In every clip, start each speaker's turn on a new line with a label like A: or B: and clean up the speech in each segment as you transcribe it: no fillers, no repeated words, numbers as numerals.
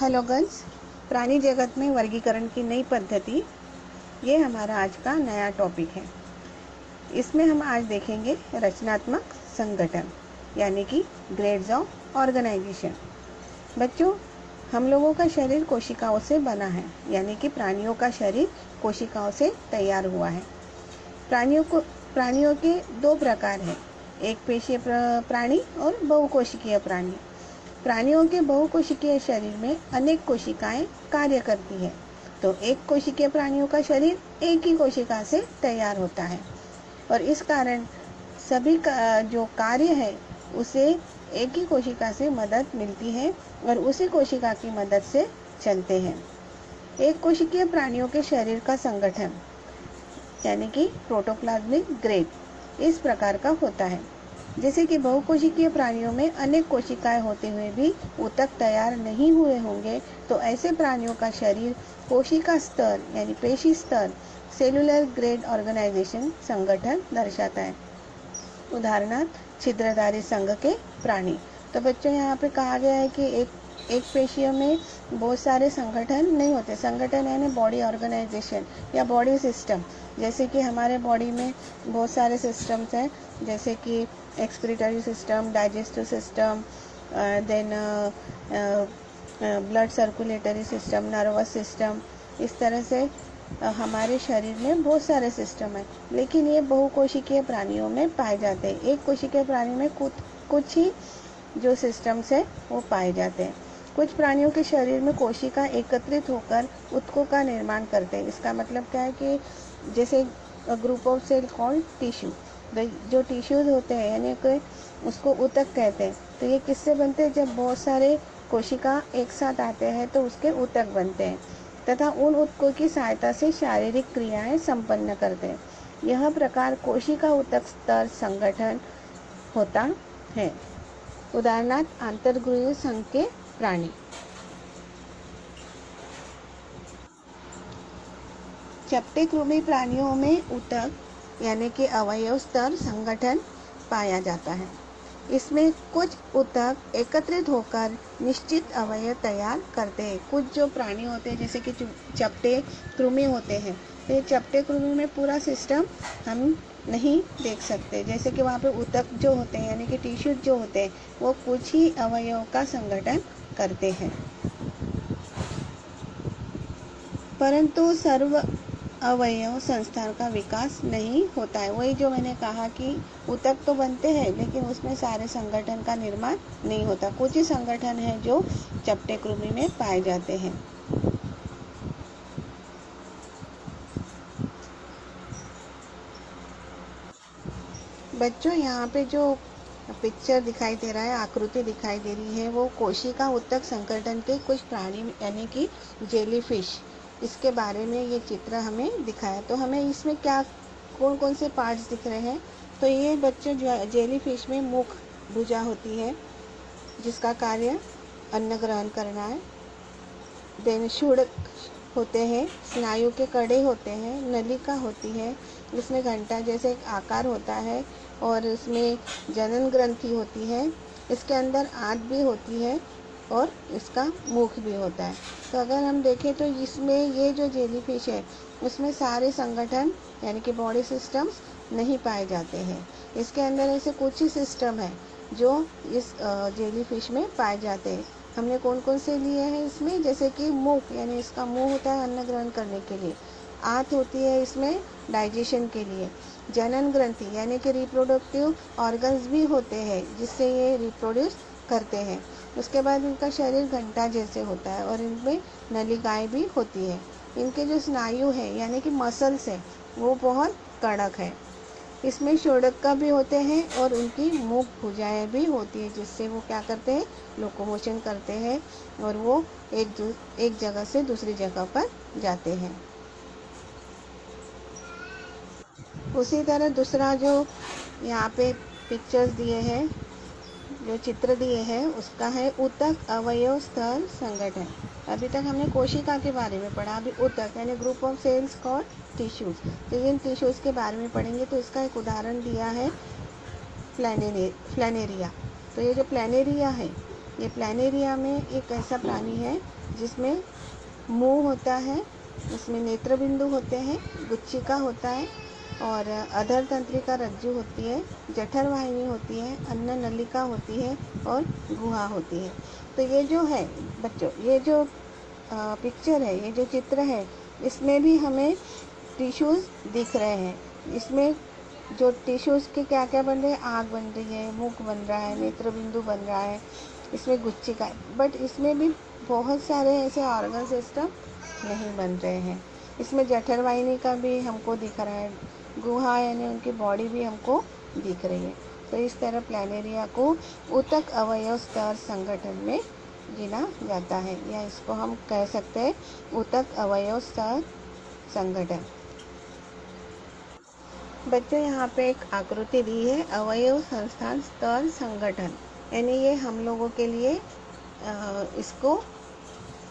A: Hello girls, प्राणी जगत में वर्गीकरण की नई पद्धति, ये हमारा आज का नया टॉपिक है। इसमें हम आज देखेंगे रचनात्मक संगठन यानी कि ग्रेड्स ऑफ ऑर्गेनाइजेशन। बच्चों, हम लोगों का शरीर कोशिकाओं से बना है, यानी कि प्राणियों का शरीर कोशिकाओं से तैयार हुआ है। प्राणियों के दो प्रकार हैं, एक पेशीय प्राणी और बहुकोशिकीय प्राणी। प्राणियों के बहुकोशिकीय शरीर में अनेक कोशिकाएं कार्य करती है, तो एक कोशिकीय प्राणियों का शरीर एक ही कोशिका से तैयार होता है और इस कारण सभी का जो कार्य है उसे एक ही कोशिका से मदद मिलती है और उसी कोशिका की मदद से चलते हैं। एक कोशिकीय प्राणियों के शरीर का संगठन यानी कि प्रोटोप्लाज्मिक ग्रेड इस प्रकार का होता है। जैसे कि बहुकोशिकीय प्राणियों में अनेक कोशिकाएं होते हुए भी ऊतक तैयार नहीं हुए होंगे, तो ऐसे प्राणियों का शरीर कोशिका स्तर यानी पेशी स्तर सेलुलर ग्रेड ऑर्गेनाइजेशन संगठन दर्शाता है। उदाहरणार्थ छिद्रधारी संघ के प्राणी। तो बच्चों, यहाँ पे कहा गया है कि एक पेशियों में बहुत सारे संगठन नहीं होते। संगठन यानी बॉडी ऑर्गेनाइजेशन या बॉडी सिस्टम। जैसे कि हमारे बॉडी में बहुत सारे सिस्टम्स हैं, जैसे कि excretory system, digestive system, then blood circulatory system, nervous system. इस तरह से हमारे शरीर में बहुत सारे सिस्टम हैं, लेकिन ये बहुकोशिकीय प्राणियों में पाए जाते हैं। एक कोशिकीय प्राणी में कुछ ही जो सिस्टम्स है वो पाए जाते हैं। कुछ प्राणियों के शरीर में कोशिका एकत्रित होकर ऊतकों का निर्माण करते हैं। इसका मतलब क्या है कि जैसे group of cell called tissue, जो टिश्यूज होते हैं यानी कि उसको ऊतक कहते हैं। तो ये किससे बनते हैं? जब बहुत सारे कोशिका एक साथ आते हैं तो उसके ऊतक बनते हैं तथा उन ऊतकों की सहायता से शारीरिक क्रियाएं संपन्न करते हैं। यह प्रकार कोशिका ऊतक स्तर संगठन होता है। उदाहरणार्थ आंतरगृह संघ के प्राणी। चपटे कृमि प्राणियों में ऊतक यानी कि अवयव स्तर संगठन पाया जाता है। इसमें कुछ ऊतक एकत्रित होकर निश्चित अवयव तैयार करते हैं। कुछ जो प्राणी होते हैं जैसे कि चपटे कृमि होते हैं, तो ये चपटे कृमि में पूरा सिस्टम हम नहीं देख सकते। जैसे कि वहाँ पे ऊतक जो होते हैं यानी कि टिश्यू जो होते हैं वो कुछ ही अवयव का संगठन करते हैं, परंतु सर्व अवयव संस्थान का विकास नहीं होता है। वही जो मैंने कहा कि ऊतक तो बनते हैं लेकिन उसमें सारे संगठन का निर्माण नहीं होता। कुछ ही संगठन है जो चपटे कृमि में पाए जाते हैं। बच्चों, यहाँ पे जो पिक्चर दिखाई दे रहा है, आकृति दिखाई दे रही है, वो कोशिका ऊतक संगठन के कुछ प्राणी यानी कि जेलीफिश, इसके बारे में ये चित्र हमें दिखाया। तो हमें इसमें क्या कौन कौन से पार्ट्स दिख रहे हैं? तो ये बच्चों जेलीफिश में मुख भुजा होती है जिसका कार्य अन्न ग्रहण करना है। देन शुड़क होते हैं, स्नायु के कड़े होते हैं, नलिका होती है, इसमें घंटा जैसे एक आकार होता है और इसमें जनन ग्रंथि होती है। इसके अंदर आंत भी होती है और इसका मुख भी होता है। तो अगर हम देखें तो इसमें ये जो जेलीफिश है उसमें सारे संगठन यानी कि बॉडी सिस्टम्स नहीं पाए जाते हैं। इसके अंदर ऐसे कुछ ही सिस्टम है जो इस जेलीफिश में पाए जाते हैं। हमने कौन कौन से लिए हैं इसमें? जैसे कि मुख यानी इसका मुंह होता है अन्न ग्रहण करने के लिए, आंत होती है इसमें डाइजेशन के लिए, जनन ग्रंथि यानी कि रिप्रोडक्टिव ऑर्गन्स भी होते हैं जिससे ये रिप्रोड्यूस करते हैं। उसके बाद इनका शरीर घंटा जैसे होता है और इनमें नलिकाएं भी होती है। इनके जो स्नायु है यानी कि मसल्स है वो बहुत कड़क है। इसमें शोडक्का भी होते हैं और उनकी मुख भुजाएं भी होती है जिससे वो क्या करते हैं? लोकोमोशन करते हैं और वो एक जगह से दूसरी जगह पर जाते हैं। उसी तरह दूसरा जो यहाँ पे पिक्चर्स दिए हैं, जो चित्र दिए हैं, उसका है ऊतक अवयव स्तर संगठन। अभी तक हमने कोशिका के बारे में पढ़ा, अभी ऊतक यानी group of cells called tissues. तो इन टिश्यूज के बारे में पढ़ेंगे। तो इसका एक उदाहरण दिया है फ्लैनेरिया। तो ये जो फ्लैनेरिया है ये प्लानेरिया में एक ऐसा प्राणी है जिसमें मुंह होता है, इसमें नेत्र बिंदु होते हैं, गुच्छिका होता है और अधर तंत्रिका रज्जु होती है, जठर वाहिनी होती है, अन्न नलिका होती है और गुहा होती है। तो ये जो है बच्चों, ये जो पिक्चर है, ये जो चित्र है, इसमें भी हमें टिश्यूज़ दिख रहे हैं। इसमें जो टिश्यूज़ के क्या क्या बन रहे हैं, आँख बन रही है, मुख बन रहा है, नेत्र बिंदु बन रहा है, इसमें गुच्छिका है। बट इसमें भी बहुत सारे ऐसे ऑर्गन सिस्टम नहीं बन रहे हैं। इसमें जठर वाहिनी का भी हमको दिख रहा है, गुहा यानी उनकी बॉडी भी हमको दिख रही है। तो इस तरह प्लानेरिया को ऊतक अवयव स्तर संगठन में गिना जाता है, या इसको हम कह सकते हैं ऊतक अवयव स्तर संगठन। बच्चों यहाँ पे एक आकृति दी है, अवयव संस्थान स्तर संगठन, यानी ये हम लोगों के लिए इसको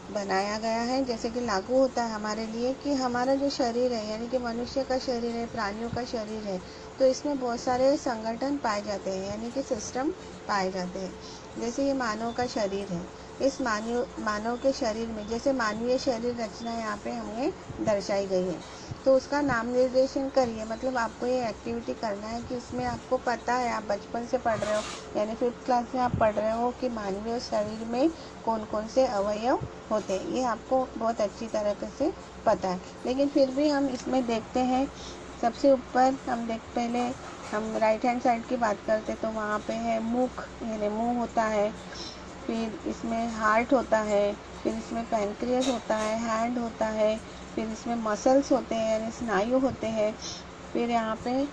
A: बनाया गया है, जैसे कि लागू होता है हमारे लिए कि हमारा जो शरीर है, यानी कि मनुष्य का शरीर है, प्राणियों का शरीर है, तो इसमें बहुत सारे संगठन पाए जाते हैं, यानी कि सिस्टम पाए जाते हैं। जैसे ये मानव का शरीर है, इस मानव के शरीर में जैसे मानवीय शरीर रचना यहाँ पे हमें दर्शाई गई है, तो उसका नाम निर्देशन करिए। मतलब आपको ये एक्टिविटी करना है कि इसमें आपको पता है, आप बचपन से पढ़ रहे हो, यानी 5th क्लास में आप पढ़ रहे हो कि मानवीय शरीर में कौन कौन से अवयव होते हैं, ये आपको बहुत अच्छी तरह से पता है। लेकिन फिर भी हम इसमें देखते हैं, सबसे ऊपर पहले हम राइट हैंड साइड की बात करते तो वहाँ पे है मुख, यानी मुंह होता है, फिर इसमें हार्ट होता है, फिर इसमें पैनक्रियास होता है, हैंड होता है, फिर इसमें मसल्स होते हैं यानी स्नायु होते हैं, फिर यहाँ पे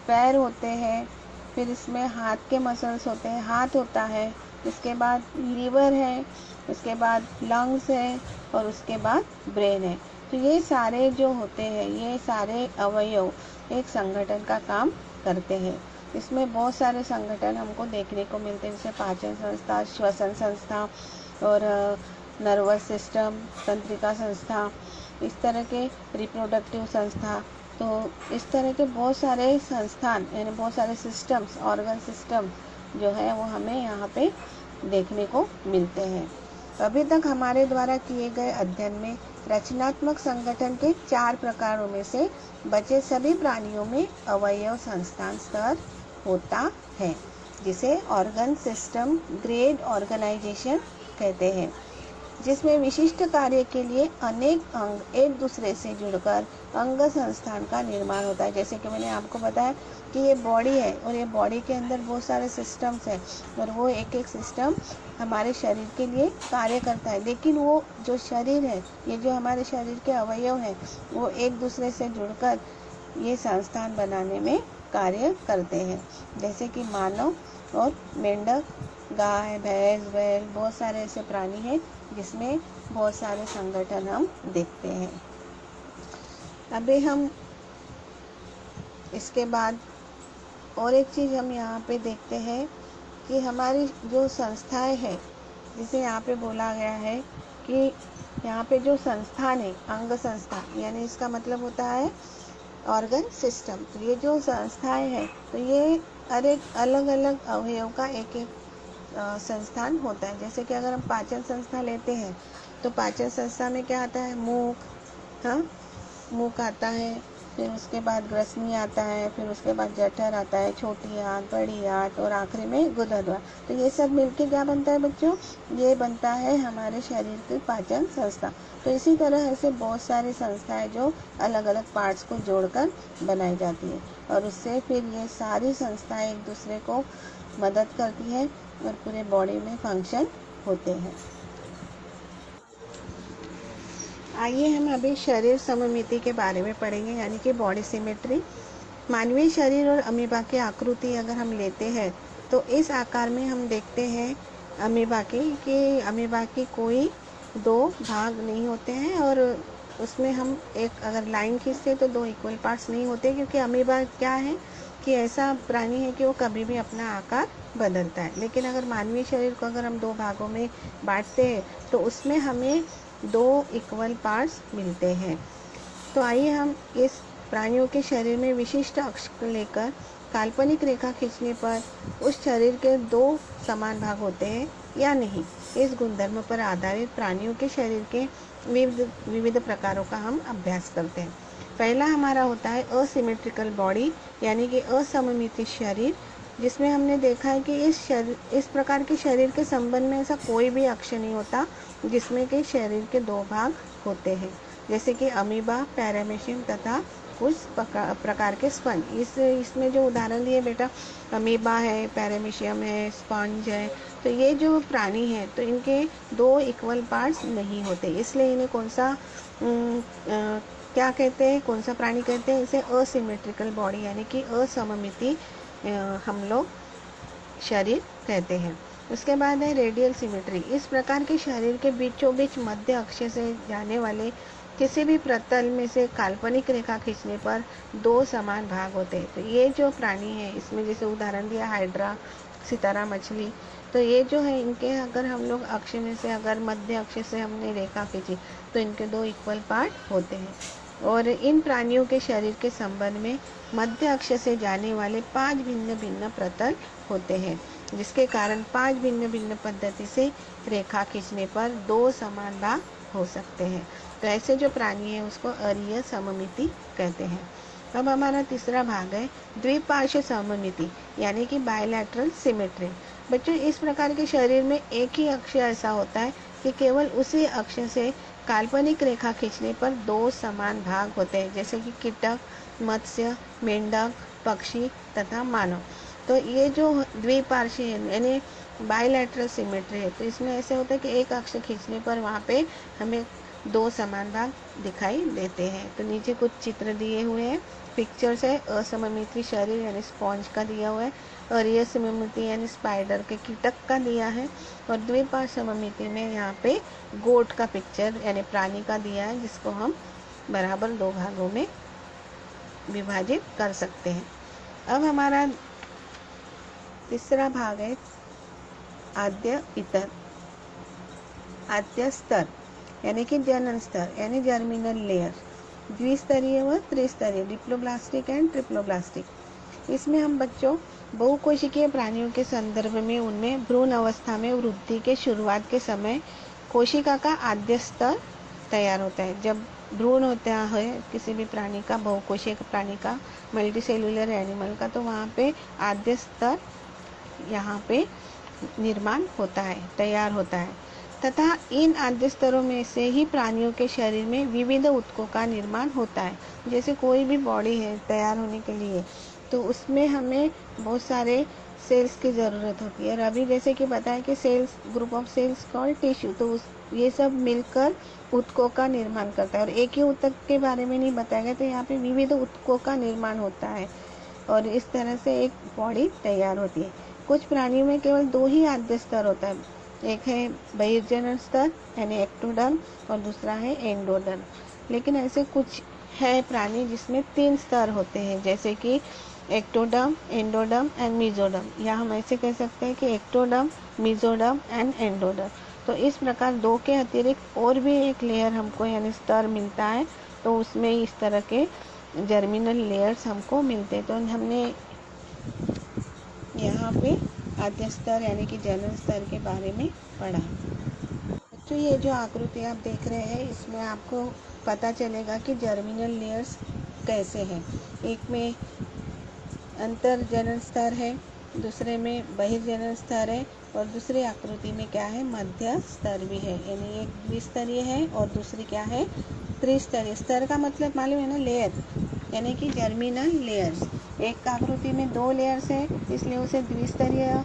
A: पैर होते हैं, फिर इसमें हाथ के मसल्स होते हैं, हाथ होता है, इसके बाद लीवर है, उसके बाद लंग्स है और उसके बाद ब्रेन है। तो ये सारे जो होते हैं, ये सारे अवयव एक संगठन का काम करते हैं। इसमें बहुत सारे संगठन हमको देखने को मिलते हैं, जैसे पाचन संस्था, श्वसन संस्था और नर्वस सिस्टम, तंत्रिका संस्था, इस तरह के रिप्रोडक्टिव संस्था। तो इस तरह के बहुत सारे संस्थान यानी बहुत सारे सिस्टम्स, ऑर्गन सिस्टम जो है वो हमें यहाँ पे देखने को मिलते हैं। अभी तक हमारे द्वारा किए गए अध्ययन में रचनात्मक संगठन के 4 प्रकारों में से बचे सभी प्राणियों में अवयव संस्थान स्तर होता है, जिसे ऑर्गन सिस्टम ग्रेड ऑर्गेनाइजेशन कहते हैं, जिसमें विशिष्ट कार्य के लिए अनेक अंग एक दूसरे से जुड़कर अंग संस्थान का निर्माण होता है। जैसे कि मैंने आपको बताया कि ये बॉडी है और ये बॉडी के अंदर बहुत सारे सिस्टम्स हैं और वो एक एक सिस्टम हमारे शरीर के लिए कार्य करता है, लेकिन वो जो शरीर है, ये जो हमारे शरीर के अवयव हैं, वो एक दूसरे से जुड़कर ये संस्थान बनाने में कार्य करते हैं। जैसे कि मानव और मेंढक, गाय, भैंस, बैल, बहुत सारे ऐसे प्राणी हैं जिसमें बहुत सारे संगठन हम देखते हैं। अभी हम इसके बाद और एक चीज़ हम यहाँ पे देखते हैं कि हमारी जो संस्थाएं हैं, जिसे यहाँ पे बोला गया है कि यहाँ पे जो संस्थान है, अंग संस्था, यानी इसका मतलब होता है ऑर्गन सिस्टम। तो ये जो संस्थाएं हैं, तो ये अलग अलग अवयव का एक एक संस्थान होता है। जैसे कि अगर हम पाचन संस्था लेते हैं तो पाचन संस्था में क्या आता है, मुख, हाँ, मुख आता है, फिर उसके बाद ग्रसनी आता है, फिर उसके बाद जठर आता है, छोटी आंत, बड़ी आंत और आखिरी में गुदद्वार। तो ये सब मिलके क्या बनता है बच्चों, ये बनता है हमारे शरीर की पाचन संस्था। तो इसी तरह ऐसे बहुत सारी संस्थाएं जो अलग अलग पार्ट्स को जोड़कर बनाई जाती है और उससे फिर ये सारी संस्थाएं एक दूसरे को मदद करती है और पूरे बॉडी में फंक्शन होते हैं। आइए हम अभी शरीर सममिति के बारे में पढ़ेंगे, यानी कि बॉडी सिमेट्री। मानवीय शरीर और अमीबा की आकृति अगर हम लेते हैं तो इस आकार में हम देखते हैं अमीबा की कोई 2 भाग नहीं होते हैं और उसमें हम एक अगर लाइन खींचते तो 2 इक्वल पार्ट्स नहीं होते, क्योंकि अमीबा क्या है कि ऐसा प्राणी है कि वो कभी भी अपना आकार बदलता है। लेकिन अगर मानवीय शरीर को अगर हम 2 भागों में बांटते हैं तो उसमें हमें 2 इक्वल पार्ट्स मिलते हैं। तो आइए हम इस प्राणियों के शरीर में विशिष्ट अक्ष को लेकर काल्पनिक रेखा खींचने पर उस शरीर के 2 समान भाग होते हैं, या नहीं। इस गुणधर्म पर आधारित प्राणियों के शरीर के विविध विविध प्रकारों का हम अभ्यास करते हैं। पहला हमारा होता है असिमेट्रिकल बॉडी, यानी कि असममित शरीर, जिसमें हमने देखा है कि इस प्रकार के शरीर के संबंध में ऐसा कोई भी अक्ष नहीं होता जिसमें कि शरीर के दो भाग होते हैं, जैसे कि अमीबा, पैरामीशियम तथा कुछ प्रकार के स्पंज। इसमें जो उदाहरण दिए बेटा, अमीबा है, पैरामीशियम है, स्पंज है, तो ये जो प्राणी है तो इनके दो इक्वल पार्ट्स नहीं होते, इसलिए इन्हें कौन सा क्या कहते हैं, कौन सा प्राणी कहते हैं? इसे असिमेट्रिकल बॉडी, यानी कि असममिति हम लोग शरीर कहते हैं। उसके बाद है रेडियल सिमेट्री। इस प्रकार के शरीर के बीचों बीच मध्य अक्ष से जाने वाले किसी भी प्रतल में से काल्पनिक रेखा खींचने पर दो समान भाग होते हैं। तो ये जो प्राणी है, इसमें जैसे उदाहरण दिया हाइड्रा, सितारा मछली, तो ये जो है इनके अगर हम लोग अक्ष में से अगर मध्य अक्ष से हमने रेखा खींची तो इनके दो इक्वल पार्ट होते हैं। और इन प्राणियों के शरीर के संबंध में मध्य अक्ष से जाने वाले 5 भिन्न भिन्न प्रतल होते हैं, जिसके कारण 5 भिन्न भिन्न पद्धति से रेखा खींचने पर दो समान भाग हो सकते हैं। तो ऐसे जो प्राणी है उसको अरीय सममिति कहते हैं। अब हमारा तीसरा भाग है द्विपार्श्व सममिति, यानी कि बायलैटरल सिमेट्री। बच्चों, इस प्रकार के शरीर में एक ही अक्ष ऐसा होता है कि केवल उसी अक्ष से काल्पनिक रेखा खींचने पर दो समान भाग होते हैं, जैसे कि कीटक, मत्स्य, मेंढक, पक्षी तथा मानव। तो ये जो द्विपार्श्वीय यानी बायलैटरल सिमेट्री है, तो इसमें ऐसे होता है कि एक अक्ष खींचने पर वहाँ पे हमें दो समान भाग दिखाई देते हैं। तो नीचे कुछ चित्र दिए हुए हैं, पिक्चर्स है। असममिति शरीर यानी स्पॉन्ज का दिया हुआ है, अरीय सममिति यानी स्पाइडर के कीटक का दिया है, और द्विपार्श्व सममिति में यहाँ पे गोट का पिक्चर यानी प्राणी का दिया है, जिसको हम बराबर दो भागों में विभाजित कर सकते हैं। अब हमारा तीसरा भाग है आद्य स्तर, यानी कि जनन स्तर यानी जर्मिनल लेयर, द्विस्तरीय व त्रिस्तरीय, डिप्लोब्लास्टिक एंड ट्रिप्लोब्लास्टिक। इसमें हम बच्चों बहुकोशिकीय प्राणियों के संदर्भ में उनमें भ्रूण अवस्था में वृद्धि के शुरुआत के समय कोशिका का आद्य स्तर तैयार होता है। जब भ्रूण होता है किसी भी प्राणी का, बहुकोशिकीय प्राणी का, मल्टीसेलुलर एनिमल का, तो वहाँ पे आद्य स्तर यहाँ पे निर्माण होता है, तैयार होता है, तथा इन आद्य स्तरों में से ही प्राणियों के शरीर में विविध ऊतकों का निर्माण होता है। जैसे कोई भी बॉडी है तैयार होने के लिए, तो उसमें हमें बहुत सारे सेल्स की ज़रूरत होती है। और अभी जैसे कि बताया कि cells, group of cells called tissue, तो ये सब मिलकर ऊतकों का निर्माण करता है। और एक ही ऊतक के बारे में नहीं बताया गया, तो यहाँ पे विविध ऊतकों का निर्माण होता है और इस तरह से एक बॉडी तैयार होती है। कुछ प्राणियों में केवल दो ही आद्य स्तर होता है, एक है बहिर्जनन स्तर यानी एक्टोडर्म और दूसरा है एंडोडर्म। लेकिन ऐसे कुछ है प्राणी जिसमें 3 स्तर होते हैं, जैसे कि एक्टोडर्म, एंडोडर्म एंड मीजोडर्म, या हम ऐसे कह सकते हैं कि एक्टोडर्म, मीजोडर्म एंड एंडोडर्म। तो इस प्रकार दो के अतिरिक्त और भी एक लेयर हमको यानी स्तर मिलता है, तो उसमें इस तरह के जर्मिनल लेयर्स हमको मिलते हैं। तो हमने यहाँ पे आद्य स्तर यानी कि जनन स्तर के बारे में पढ़ा। तो ये जो आकृति आप देख रहे हैं, इसमें आपको पता चलेगा कि जर्मिनल लेयर्स कैसे हैं। एक में अंतर जनन स्तर है, दूसरे में बहिर्जनन स्तर है, और दूसरी आकृति में क्या है, मध्य स्तर भी है, यानी एक द्विस्तरीय है और दूसरी क्या है, त्रिस्तरीय। स्तर का मतलब मालूम है ना, लेयर, यानी कि जर्मिनल लेयर्स। एक आकृति में 2 लेयर्स है, इसलिए उसे द्विस्तरीय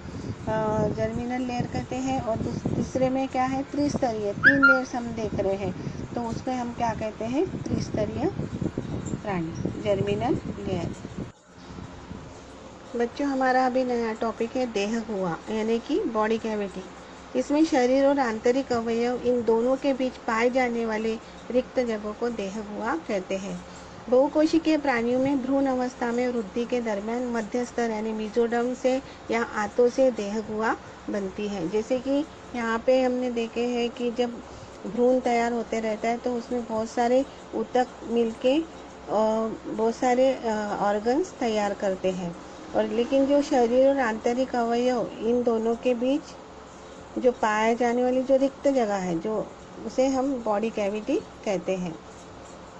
A: जर्मिनल लेयर कहते हैं, और तीसरे में क्या है, त्रिस्तरीय, 3 लेयर्स हम देख रहे हैं, तो उसको हम क्या कहते हैं, त्रिस्तरीय प्राणी, जर्मिनल लेयर। बच्चों, हमारा अभी नया टॉपिक है देह गुहा, यानी कि बॉडी कैविटी। इसमें शरीर और आंतरिक अवयव इन दोनों के बीच पाए जाने वाले रिक्त जगहों को देह गुहा कहते हैं। बहुकोशिकीय प्राणियों में भ्रूण अवस्था में वृद्धि के दरमियान मध्य स्तर यानी मीजोडर्म से या आंतों से देह गुहा बनती है। जैसे कि यहाँ पे हमने देखे हैं कि जब भ्रूण तैयार होते रहता है तो उसमें बहुत सारे ऊतक मिलके बहुत सारे ऑर्गन्स तैयार करते हैं, और लेकिन जो शरीर और आंतरिक अवयव इन दोनों के बीच जो पाए जाने वाली जो रिक्त जगह है, जो उसे हम बॉडी कैविटी कहते हैं।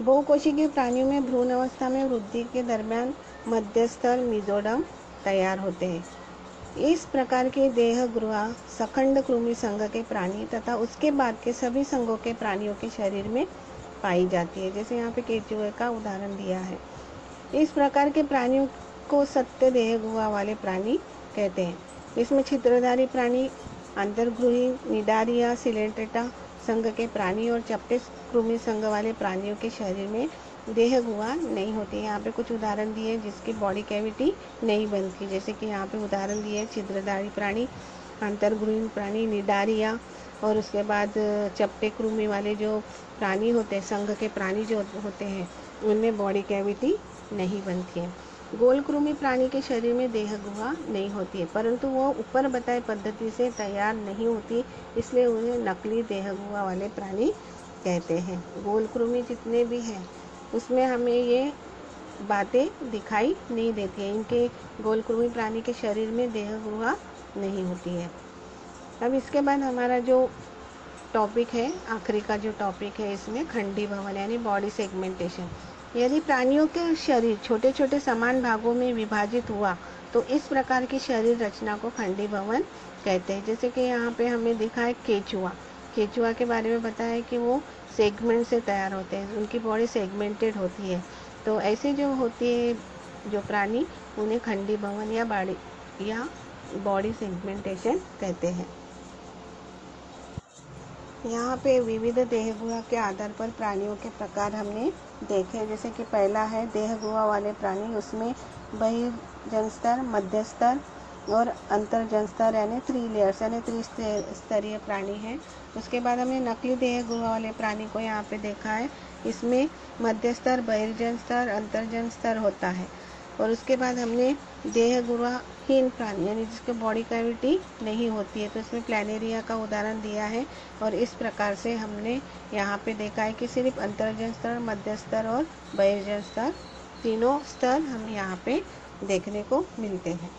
A: बहुकोशिकीय प्राणियों में भ्रूण अवस्था में वृद्धि के दरमियान मध्यस्थल मेसोडर्म तैयार होते हैं। इस प्रकार के देह गुहा सखंड कृमि संघ के प्राणी तथा उसके बाद के सभी संघों के प्राणियों के शरीर में पाई जाती है। जैसे यहाँ पे केंचुए का उदाहरण दिया है। इस प्रकार के प्राणियों को सत्य देह गुहा वाले प्राणी कहते हैं। इसमें छिद्रधारी प्राणी, अंतर्गृही, निडारिया, सिलेंट्रेटा संघ के प्राणी और चपटे कृमि संघ वाले प्राणियों के शरीर में देह गुहा नहीं होती है। यहाँ पे कुछ उदाहरण दिए जिसकी बॉडी कैविटी नहीं बनती, जैसे कि यहाँ पे उदाहरण दिए छिद्रधारी प्राणी, अंतर्गृही प्राणी, निडारिया, और उसके बाद चपटे कृमि वाले जो प्राणी होते हैं, संघ के प्राणी जो होते हैं, उनमें बॉडी कैविटी नहीं बनती है। गोल कृमि प्राणी के शरीर में देह गुहा नहीं होती है, परंतु वो ऊपर बताए पद्धति से तैयार नहीं होती, इसलिए उन्हें नकली देह गुहा वाले प्राणी कहते हैं। गोल कृमि जितने भी हैं उसमें हमें ये बातें दिखाई नहीं देती है। इनके गोल कृमि प्राणी के शरीर में देह गुहा नहीं होती है। अब इसके बाद हमारा जो टॉपिक है, आखिरी का जो टॉपिक है इसमें, खंडी भवन यानी बॉडी सेगमेंटेशन। यदि प्राणियों के शरीर छोटे छोटे समान भागों में विभाजित हुआ तो इस प्रकार की शरीर रचना को खंडी भवन कहते हैं। जैसे कि यहाँ पे हमें दिखा है केचुआ। केचुआ के बारे में बताया है कि वो सेगमेंट से तैयार होते हैं, उनकी बॉडी सेगमेंटेड होती है। तो ऐसे जो होती है जो प्राणी, उन्हें खंडी भवन या बॉडी सेगमेंटेशन कहते हैं। यहाँ पे विविध देह गुहा के आधार पर प्राणियों के प्रकार हमने देखे। जैसे कि पहला है देह गुहा वाले प्राणी, उसमें बहिर्जन स्तर, मध्य स्तर और अंतर्जन स्तर यानी 3 लेयर्स यानी त्रिस्तरीय प्राणी है। उसके बाद हमने नकली देह गुहा वाले प्राणी को यहाँ पे देखा है। इसमें मध्य स्तर, बहिर्जन स्तर, अंतर्जन स्तर होता है। और उसके बाद हमने देह गुहाहीन प्राणी यानी जिसके बॉडी कैविटी नहीं होती है, तो इसमें प्लैनेरिया का उदाहरण दिया है। और इस प्रकार से हमने यहाँ पे देखा है कि सिर्फ अंतर्जन स्तर, मध्य स्तर और बहिर्जन स्तर, तीनों स्तर हमें यहाँ पे देखने को मिलते हैं।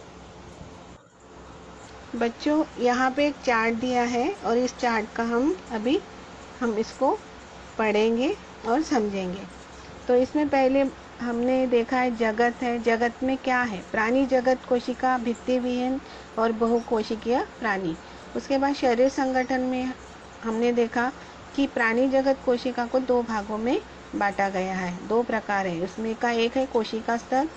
A: बच्चों, यहाँ पे एक चार्ट दिया है और इस चार्ट का हम इसको पढ़ेंगे और समझेंगे। तो इसमें पहले हमने देखा है जगत है। जगत में क्या है? प्राणी जगत, कोशिका, भित्ति विहीन और बहुकोशिकीय प्राणी। उसके बाद शरीर संगठन में हमने देखा कि प्राणी जगत कोशिका को 2 भागों में बांटा गया है। 2 प्रकार है उसमें का, एक है कोशिका स्तर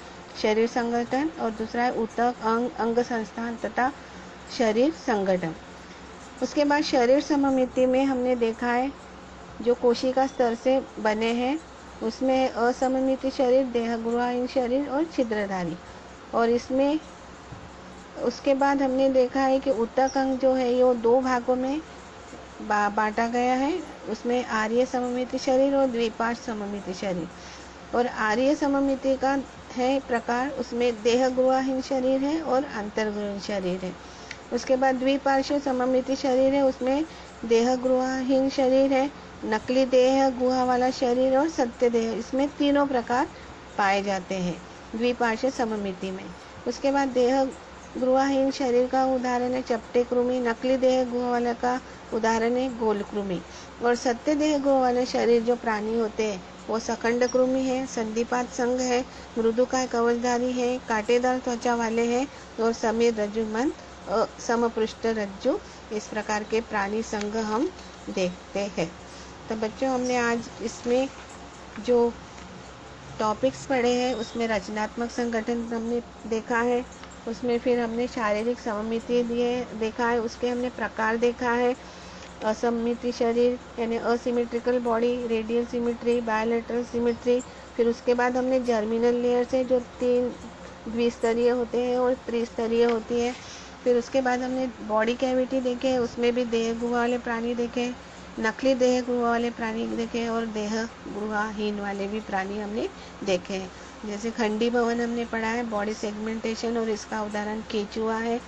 A: शरीर संगठन और दूसरा है ऊतक, अंग संस्थान तथा शरीर संगठन। उसके बाद शरीर सममिति में हमने देखा है जो कोशिका स्तर से बने हैं उसमें असममित शरीर, देह गुहाहीन शरीर और छिद्रधारी। और इसमें उसके बाद हमने देखा है कि ऊतक अंग जो है ये 2 भागों में बांटा गया है। उसमें आर्य सममित शरीर और द्विपार्श्व सममित शरीर। और आर्य सममिति का है प्रकार, उसमें देह गुहाहीन शरीर है और अंतर्गृहीन शरीर है। उसके बाद द्विपार्श्व सममित शरीर है, उसमें देह गुहाहीन शरीर है, नकली देह गुहा वाला शरीर और सत्य देह, इसमें तीनों प्रकार पाए जाते हैं द्विपार्श्व सममिति में। उसके बाद देह गुहाहीन शरीर का उदाहरण है चपटे कृमि, नकली देह गुहा वाला का उदाहरण है गोल कृमि। और सत्य देह गुहा वाले शरीर जो प्राणी होते हैं वो सखंड कृमि है, संधिपात संघ है, मृदुकाय कवचधारी है, कांटेदार त्वचा वाले हैं और समीर रज्जुमंद समपृष्ठ रज्जु। इस प्रकार के प्राणी संघ हम देखते हैं। तो बच्चों, हमने आज इसमें जो टॉपिक्स पढ़े हैं उसमें रचनात्मक संगठन हमने देखा है, उसमें फिर हमने शारीरिक सममिति देखा है, उसके हमने प्रकार देखा है, असममिति शरीर यानी asymmetrical body, radial symmetry, bilateral symmetry. फिर उसके बाद हमने जर्मिनल लेयर से जो 3 द्विस्तरीय होते हैं और त्रिस्तरीय होती है। फिर उसके बाद हमने बॉडी कैविटी देखे, उसमें भी देह गुहा वाले प्राणी देखे, नकली देह गुहा वाले प्राणी देखे और देह गुहाहीन वाले भी प्राणी हमने देखे हैं। जैसे खंडी भवन हमने पढ़ा है, बॉडी सेगमेंटेशन, और इसका उदाहरण केचुआ है।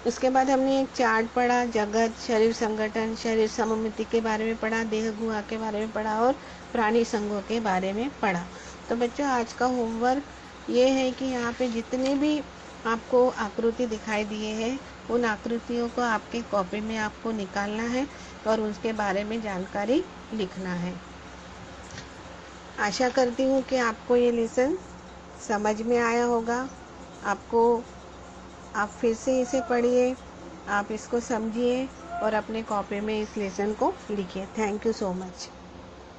A: उसके बाद हमने एक चार्ट पढ़ा, जगत, शरीर संगठन, शरीर सममिति के बारे में पढ़ा, देह गुहा के बारे में पढ़ा और प्राणी संघों के बारे में पढ़ा। तो बच्चों, आज का होमवर्क ये है कि यहाँ पे जितने भी आपको आकृति दिखाई दिए हैं, उन आकृतियों को आपके कॉपी में आपको निकालना है और उसके बारे में जानकारी लिखना है। आशा करती हूँ कि आपको ये लेसन समझ में आया होगा। आप फिर से इसे पढ़िए, आप इसको समझिए और अपने कॉपी में इस लेसन को लिखिए। Thank you so much.